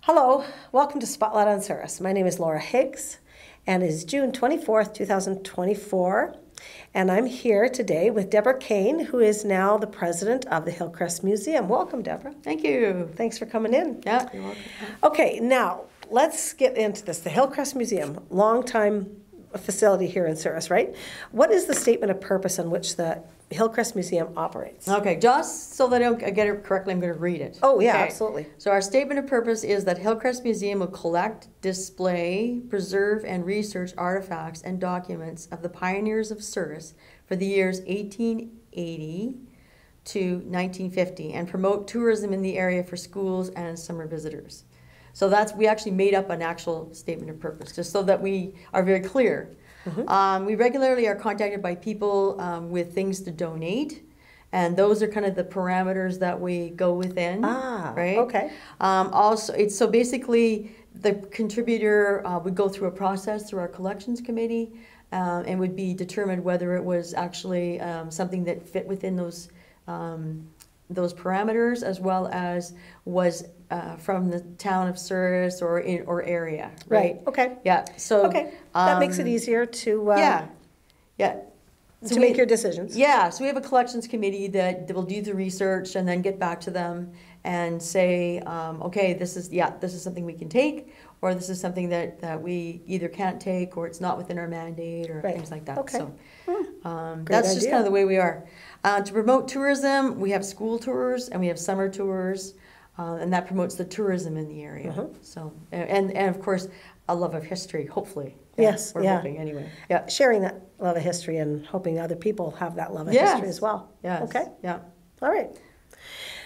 Hello, welcome to Spotlight on Souris. My name is Laura Higgs, and it is June 24th, 2024, and I'm here today with Deborah Kane, who is now the president of the Hillcrest Museum. Welcome, Deborah. Thank you. Thanks for coming in. Yeah, you're welcome. Okay, now let's get into this. The Hillcrest Museum, long-time facility here in Souris, right? What is the statement of purpose on which the Hillcrest Museum operates? Okay, just so that I get it correctly, I'm going to read it. Oh, yeah, Okay. absolutely. So our statement of purpose is that Hillcrest Museum will collect, display, preserve, and research artifacts and documents of the pioneers of Souris for the years 1880 to 1950 and promote tourism in the area for schools and summer visitors. So we actually made up an actual statement of purpose, just so that we are very clear. We regularly are contacted by people with things to donate, and those are kind of the parameters that we go within. Right? Okay. Also, so basically the contributor would go through a process through our collections committee, and would be determined whether it was actually something that fit within those parameters, as well as was from the town of Souris or area, right? Okay. Yeah. So Okay. That makes it easier to yeah. to make your decisions. Yeah. So we have a collections committee that will do the research and then get back to them and say, okay, this is something we can take, or this is something that we either can't take, or it's not within our mandate, or things like that. Okay. So Great that's just idea. kind of the way we are. To promote tourism, we have school tours and we have summer tours, and that promotes the tourism in the area. So and of course a love of history, hopefully. Yes, we're yeah. hoping anyway. Yeah. Sharing that love of history and hoping other people have that love of Yes. history as well. Yes. Okay. Yeah. All right.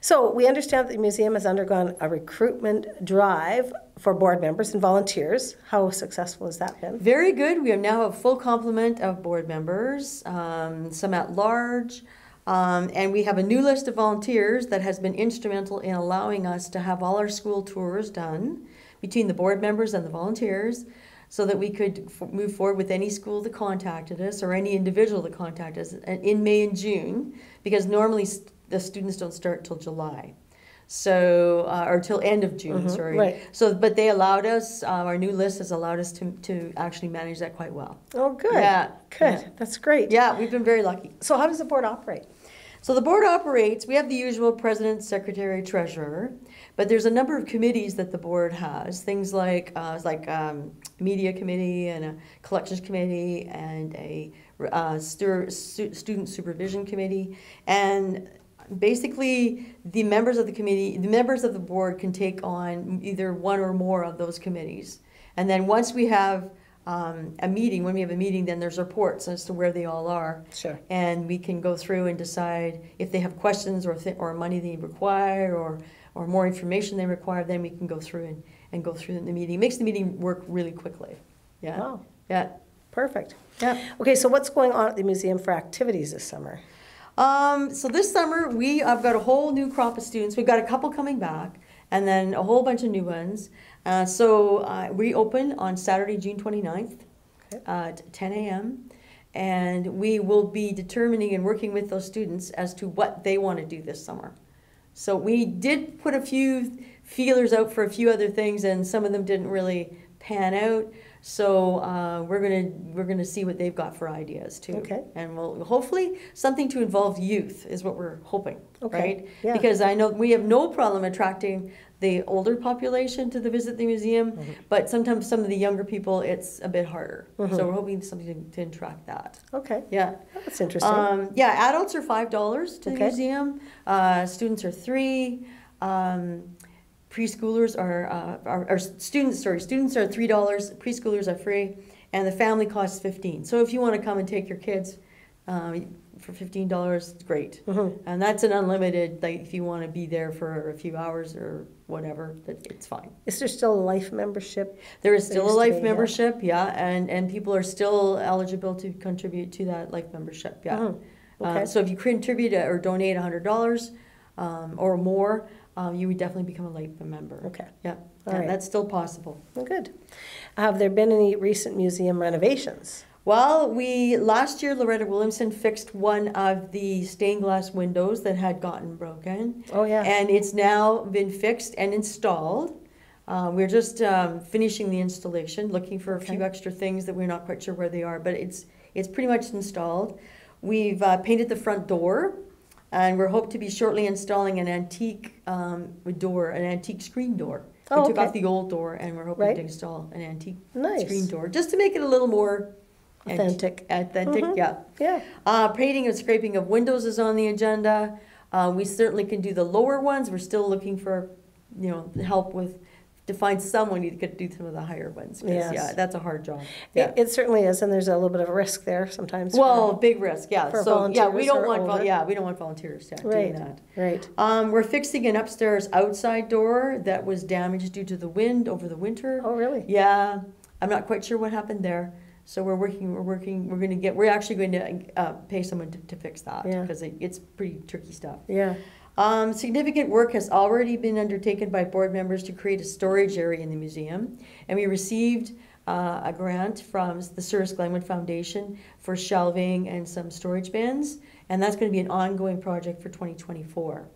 So we understand that the museum has undergone a recruitment drive for board members and volunteers. How successful has that been? Very good. We have now a full complement of board members, some at large, and we have a new list of volunteers that has been instrumental in allowing us to have all our school tours done between the board members and the volunteers, so that we could move forward with any school that contacted us or any individual that contacted us in May and June, because normally the students don't start till July. So, or till end of June, sorry. right. So, but they allowed us, our new list has allowed us to actually manage that quite well. Oh, good. Yeah. Good. Yeah. That's great. Yeah, we've been very lucky. So how does the board operate? So the board operates, we have the usual president, secretary, treasurer, but there's a number of committees that the board has, things like media committee and a collections committee and a student supervision committee. And basically the members of the board can take on either one or more of those committees. And then once we have when we have a meeting, then there's reports as to where they all are. Sure. And we can go through and decide if they have questions or money they require or more information they require, then we can go through and go through the meeting. It makes the meeting work really quickly. Yeah. Wow. Yeah. Perfect. Yeah. Okay, so what's going on at the museum for activities this summer? So this summer I've got a whole new crop of students. We've got a couple coming back, and then a whole bunch of new ones. We open on Saturday, June 29th at 10 a.m. And we will be determining and working with those students as to what they want to do this summer. So we did put a few feelers out for a few other things, and some of them didn't really pan out. So we're gonna see what they've got for ideas too. Okay. And we'll hopefully something to involve youth is what we're hoping. Okay. Right? Yeah. Because I know we have no problem attracting the older population to visit the museum, but sometimes some of the younger people, it's a bit harder. So we're hoping something to attract that. Okay. Yeah. That's interesting. Yeah, adults are $5 to the Okay. museum. Students are $3. Preschoolers students are $3. Preschoolers are free, and the family costs $15. So if you want to come and take your kids for $15, it's great. And that's an unlimited. Like if you want to be there for a few hours or whatever, it's fine. Is there still a life membership? There is still a used to life be, yeah. membership, yeah, and people are still eligible to contribute to that life membership, yeah. Okay. So if you contribute or donate $100 or more, you would definitely become a life member. Okay. Yeah, All right. that's still possible. Well, good. Have there been any recent museum renovations? Well, last year Loretta Williamson fixed one of the stained glass windows that had gotten broken. Oh, yeah. And it's now been fixed and installed. We're just finishing the installation, looking for a few Okay. extra things that we're not quite sure where they are, but it's pretty much installed. We've painted the front door, and we're hope to be shortly installing an antique door, an antique screen door. We Oh, took okay. off the old door, and we're hoping Right. to install an antique Nice. screen door, just to make it a little more Authentic. Authentic, Mhm. yeah. Yeah. Painting and scraping of windows is on the agenda. We certainly can do the lower ones. We're still looking for, help to find someone who could do some of the higher ones. 'Cause, Yes. yeah, that's a hard job. Yeah. It certainly is, and there's a little bit of a risk there sometimes. Well, big risk, yeah. for So, yeah, we volunteers don't or want, older. we don't want volunteers, yeah, doing Right, that. right. We're fixing an upstairs outside door that was damaged due to the wind over the winter. Oh, really? Yeah, I'm not quite sure what happened there. So we're actually going to pay someone to fix that Yeah. because it's pretty tricky stuff. Yeah. Significant work has already been undertaken by board members to create a storage area in the museum. And we received a grant from the Cyrus Glenwood Foundation for shelving and some storage bins. And that's going to be an ongoing project for 2024.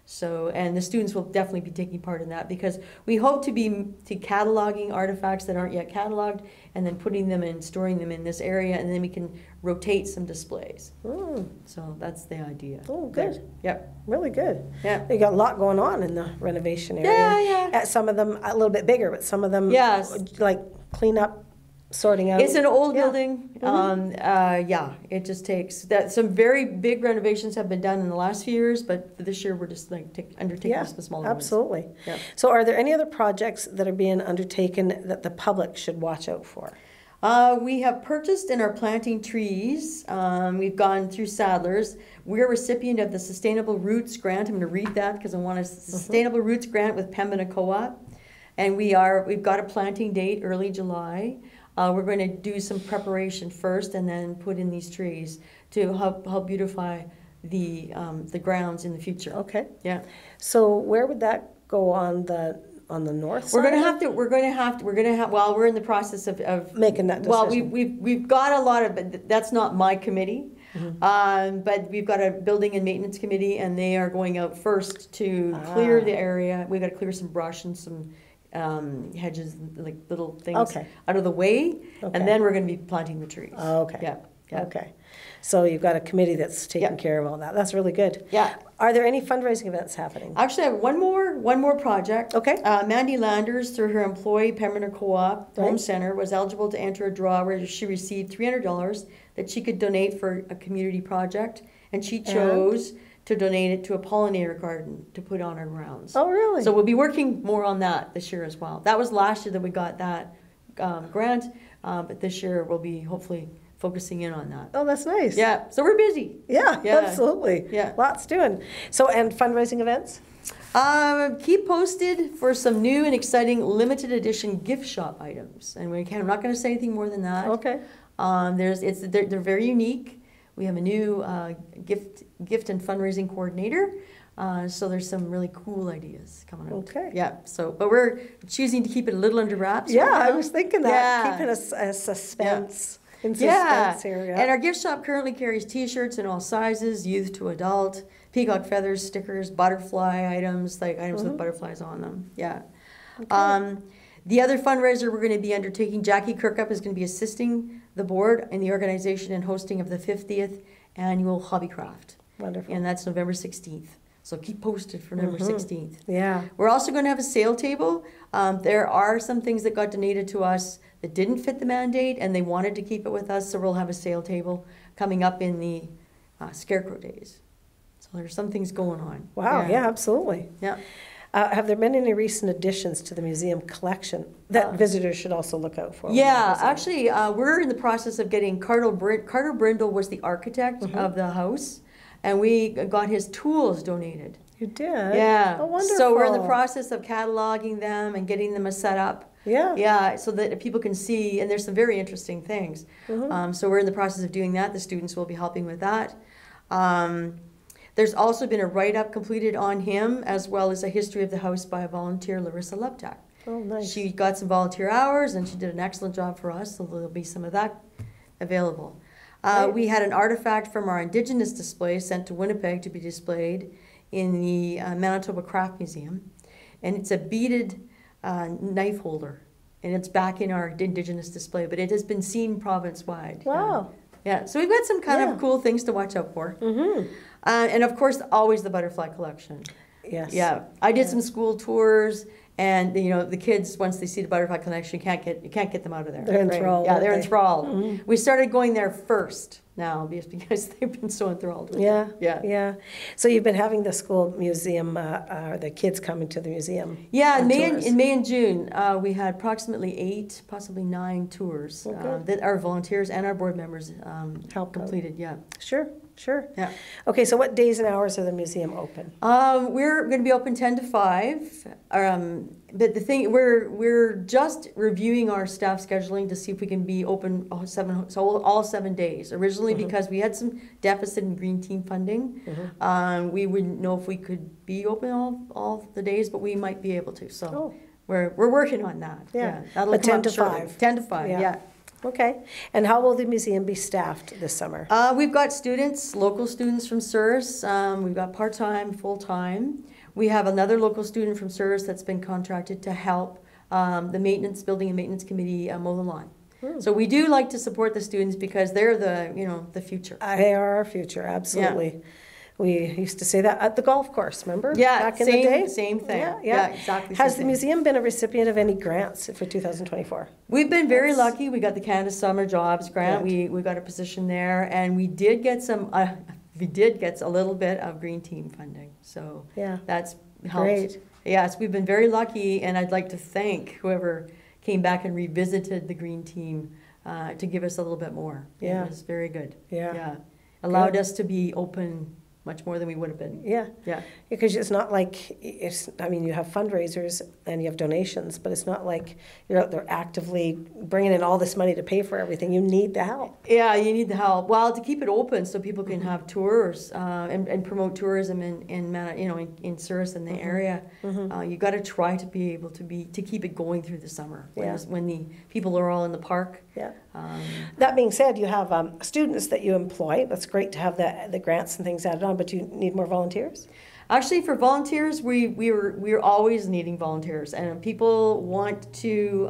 So, and the students will definitely be taking part in that because we hope to be cataloging artifacts that aren't yet cataloged and then putting them and storing them in this area, and then we can rotate some displays. Mm. So that's the idea. Oh, good. There. Yep. Really good. Yeah. You got a lot going on in the renovation area. Yeah. At some of them a little bit bigger, but some of them Yes. like clean up, sorting out. It's an old Yeah. building. It just takes that. Some very big renovations have been done in the last few years, but this year we're just undertaking Yeah, some smaller absolutely. ones. Yep. So are there any other projects that are being undertaken that the public should watch out for? We have purchased and are planting trees. We've gone through Sadler's. We're a recipient of the Sustainable Roots Grant. I'm going to read that because I want a Sustainable Roots Grant with Pembina Co-op. And we've got a planting date, early July. We're going to do some preparation first and then put in these trees to help beautify the grounds in the future. Okay. Yeah. So where would that go on the north side? We're going to have, well, we're in the process of Making that well, decision. we've got a lot of, but that's not my committee. But we've got a building and maintenance committee, and they are going out first to clear the area. We've got to clear some brush and some hedges, like little things Okay. out of the way, Okay. and then we're going to be planting the trees. Okay. Yeah. Yeah. Okay. So you've got a committee that's taking Yeah. care of all that. That's really good. Yeah. Are there any fundraising events happening? Actually, I have one more project. Okay. Mandy Landers, through her employee Pembina Co-op Home Right. Center, was eligible to enter a draw where she received $300 that she could donate for a community project, and she chose to donate it to a pollinator garden to put on our grounds. Oh, really? So we'll be working more on that this year as well. That was last year that we got that grant, but this year we'll be hopefully focusing in on that. Oh, that's nice. Yeah, so we're busy. Yeah, Yeah. absolutely. Yeah. Lots doing. So, and fundraising events? Keep posted for some new and exciting limited edition gift shop items. And I'm not going to say anything more than that. Okay. They're very unique. We have a new gift and fundraising coordinator. So there's some really cool ideas coming up. Okay. Yeah. So, but we're choosing to keep it a little under wraps. Yeah, right I now. was thinking that. Yeah. Keeping a suspense. In Yeah, suspense here, yeah. and our gift shop currently carries T-shirts in all sizes, youth to adult, peacock feathers, stickers, butterfly items, like items with butterflies on them. Yeah. The other fundraiser we're going to be undertaking, Jackie Kirkup is going to be assisting the board in the organization and hosting of the 50th annual Hobbycraft, Wonderful. and that's November 16th. So keep posted for November 16th. Yeah. We're also going to have a sale table. There are some things that got donated to us that didn't fit the mandate, and they wanted to keep it with us, so we'll have a sale table coming up in the Scarecrow Days. So there's some things going on. Wow, yeah, absolutely. Yeah. Have there been any recent additions to the museum collection that visitors should also look out for? when Yeah, they're visiting? actually, we're in the process of getting Carter Brindle was the architect of the house, and we got his tools donated. You did? Yeah. Oh, wonderful. So we're in the process of cataloging them and getting them set up. Yeah. Yeah, so that people can see, and there's some very interesting things. So we're in the process of doing that. The students will be helping with that. There's also been a write-up completed on him, as well as a history of the house by a volunteer, Larissa Leptak. Oh, nice. She got some volunteer hours, and she did an excellent job for us, so there'll be some of that available. We had an artifact from our Indigenous display sent to Winnipeg to be displayed in the Manitoba Craft Museum. And it's a beaded knife holder, and it's back in our Indigenous display, but it has been seen province-wide. Wow. Yeah, so we've got some kind of cool things to watch out for. Mm-hmm. And of course, always the butterfly collection. Yes. Yeah, I did some school tours, and you know the kids, once they see the butterfly collection, you can't get them out of there. They're enthralled. Right? Yeah, they're aren't they? enthralled. Mhm. We started going there first now because they've been so enthralled with Yeah, it. Yeah. yeah. So you've been having the school museum, the kids coming to the museum. Yeah, on tours. in May and June, we had approximately 8, possibly 9 tours Okay. that our volunteers and our board members Helped out. completed. Yeah, Sure, sure. yeah. Okay, so what days and hours are the museum open? We're going to be open 10 to 5. But the thing, we're just reviewing our staff scheduling to see if we can be open all 7 days. Originally, because we had some deficit in green team funding, we wouldn't know if we could be open all the days, but we might be able to. So Oh. we're working on that. Yeah. That'll But come 10 up to shortly. 5. 10 to 5. Yeah. Yeah. Okay, and how will the museum be staffed this summer? We've got students, local students from CERS. We've got part-time, full-time. We have another local student from CERS that's been contracted to help the building and maintenance committee mow the lawn. So we do like to support the students because they're the future. They are our future, absolutely. We used to say that at the golf course, remember? Yeah, Back in the day? same thing. Yeah, Yeah, exactly. Has same the thing. museum been a recipient of any grants for 2024? We've been very lucky. We got the Canada Summer Jobs Grant. Good. We got a position there, and we did get some. We did get a little bit of green team funding, so Yeah. that's helped. Great. Yes, we've been very lucky, and I'd like to thank whoever came back and revisited the green team to give us a little bit more. Yeah. It was very good. Yeah. Yeah, allowed Good. us to be open much more than we would have been. Yeah, Yeah. because it's not like, I mean, you have fundraisers and you have donations, but it's not like you're out there actively bringing in all this money to pay for everything. You need the help. Yeah, you need the help. Well, to keep it open so people can have tours and promote tourism in Souris and the area, you got to try to be able to keep it going through the summer when the people are all in the park. Yeah. Um, That being said, you have students that you employ. That's great to have the grants and things added on, but you need more volunteers? Actually, for volunteers, we're always needing volunteers, and if people want to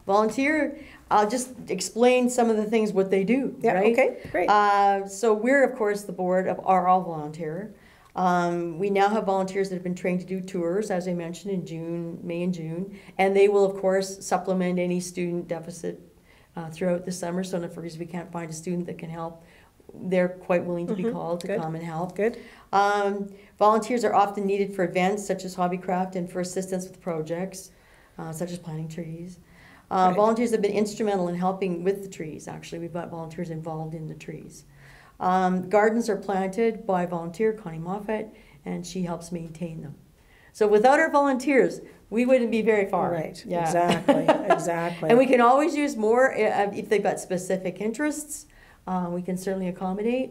volunteer, I'll just explain some of the things what they do. Yeah, right? okay, great. So we're of course the board are all volunteer. We now have volunteers that have been trained to do tours, as I mentioned, in May and June, and they will of course supplement any student deficit throughout the summer. So if we can't find a student that can help, they're quite willing to be called to Good. come and help. Good. Volunteers are often needed for events such as Hobbycraft and for assistance with projects such as planting trees. Right. Volunteers have been instrumental in helping with the trees, actually. We've got volunteers involved in the trees. Gardens are planted by volunteer Connie Moffat, and she helps maintain them. So without our volunteers, we wouldn't be very far. Right, Yeah. exactly, exactly. And we can always use more if they've got specific interests. We can certainly accommodate.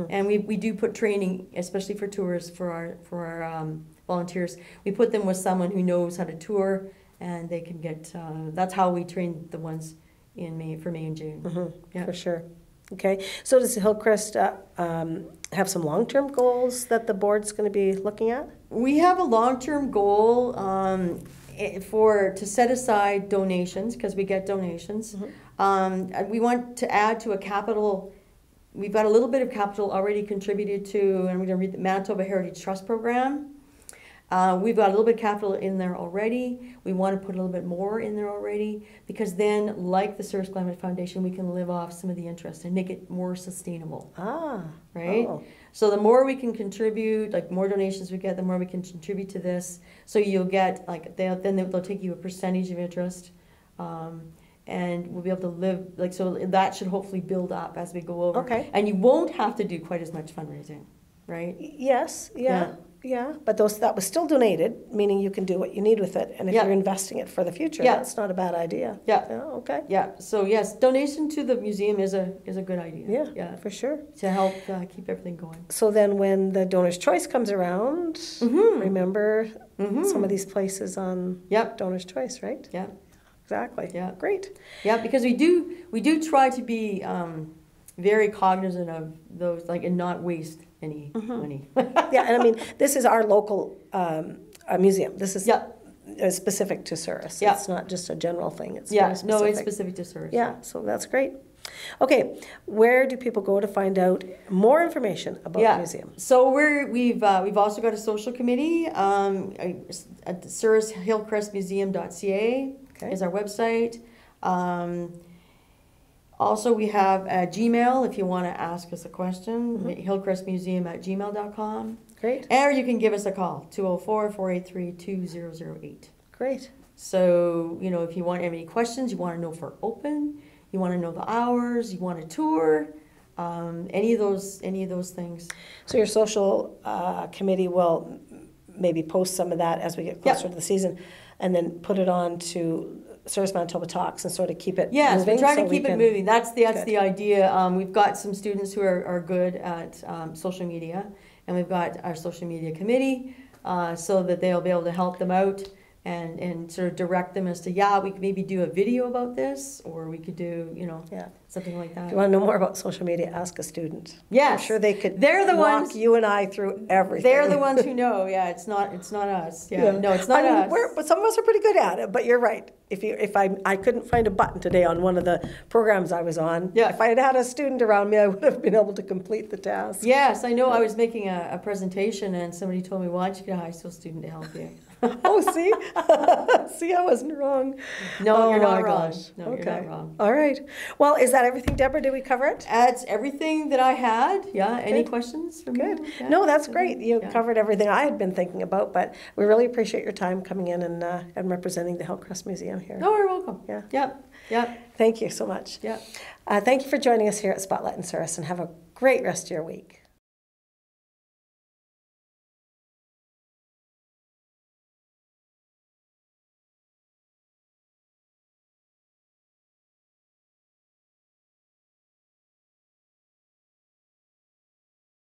And we do put training, especially for tours, for our volunteers. We put them with someone who knows how to tour, and they can get. That's how we train the ones for May and June. Yeah. For sure. Okay, so does Hillcrest have some long-term goals that the board's going to be looking at? We have a long-term goal to set aside donations, because we get donations. We want to add to a capital. We've got a little bit of capital already contributed to, and I'm going to read the Manitoba Heritage Trust Program. We've got a little bit of capital in there already. We want to put a little bit more in there already, because then, like the Souris Climate Foundation, we can live off some of the interest and make it more sustainable. Right? Oh. So the more we can contribute, like more donations we get, the more we can contribute to this. So you'll get, like, they'll take you a percentage of interest. And we'll be able to live, so that should hopefully build up as we go over. Okay. And you won't have to do quite as much fundraising, right? Yes, yeah, but that was still donated, meaning you can do what you need with it, and if Yeah. you're investing it for the future, Yeah. that's not a bad idea. Yeah. Okay. Yeah, so yes, donation to the museum is a good idea. Yeah, for sure. To help keep everything going. So then when the Donor's Choice comes around, remember some of these places on Yep. Donor's Choice, right? Yeah. Exactly. Yeah. Great. Yeah, because we do try to be very cognizant of those, and not waste any money. Yeah, and I mean, this is our local museum. This is Yeah. specific to Souris. Yeah. It's not just a general thing. It's Yeah, very specific. no, it's specific to Souris. Yeah, so that's great. Okay, where do people go to find out more information about the museum? So we've also got a social committee. At SourisHillcrestMuseum.ca is our website. Also, we have a Gmail if you want to ask us a question, hillcrestmuseum@gmail.com. Great. Or you can give us a call, 204-483-2008. Great. So, you know, if you want any questions, you want to know if we're open, you want to know the hours, you want a tour, any of those things. So your social committee will maybe post some of that as we get closer to the season, and then put it on to Souris Manitoba Talks and sort of keep it yes, moving. we're trying so to keep it moving. That's the idea. We've got some students who are good at social media, and we've got our social media committee so that they'll be able to help them out and sort of direct them as to, we could maybe do a video about this, or we could do, something like that. If you want to know more about social media, ask a student. Yes. I'm sure they could They're the walk ones, you and I through everything. They're the ones who know. Yeah, it's not us. Yeah. No, it's not us. But some of us are pretty good at it, but you're right. If I couldn't find a button today on one of the programs I was on, if I had had a student around me, I would have been able to complete the task. Yes, I know. I was making a presentation and somebody told me, why don't you get a high school student to help you? Oh, see? See, I wasn't wrong. No, you're not my wrong. gosh. No, Okay. you're not wrong. All right. Well, is that everything, Deborah? Did we cover it? That's everything that I had. Yeah. Any questions from Good. you? Yeah. No, that's great. You covered everything I had been thinking about, but we really appreciate your time coming in and representing the Hillcrest Museum here. Oh, you're welcome. Yeah. Yep. Yep. Thank you so much. Yep. Thank you for joining us here at Spotlight in Souris, and have a great rest of your week.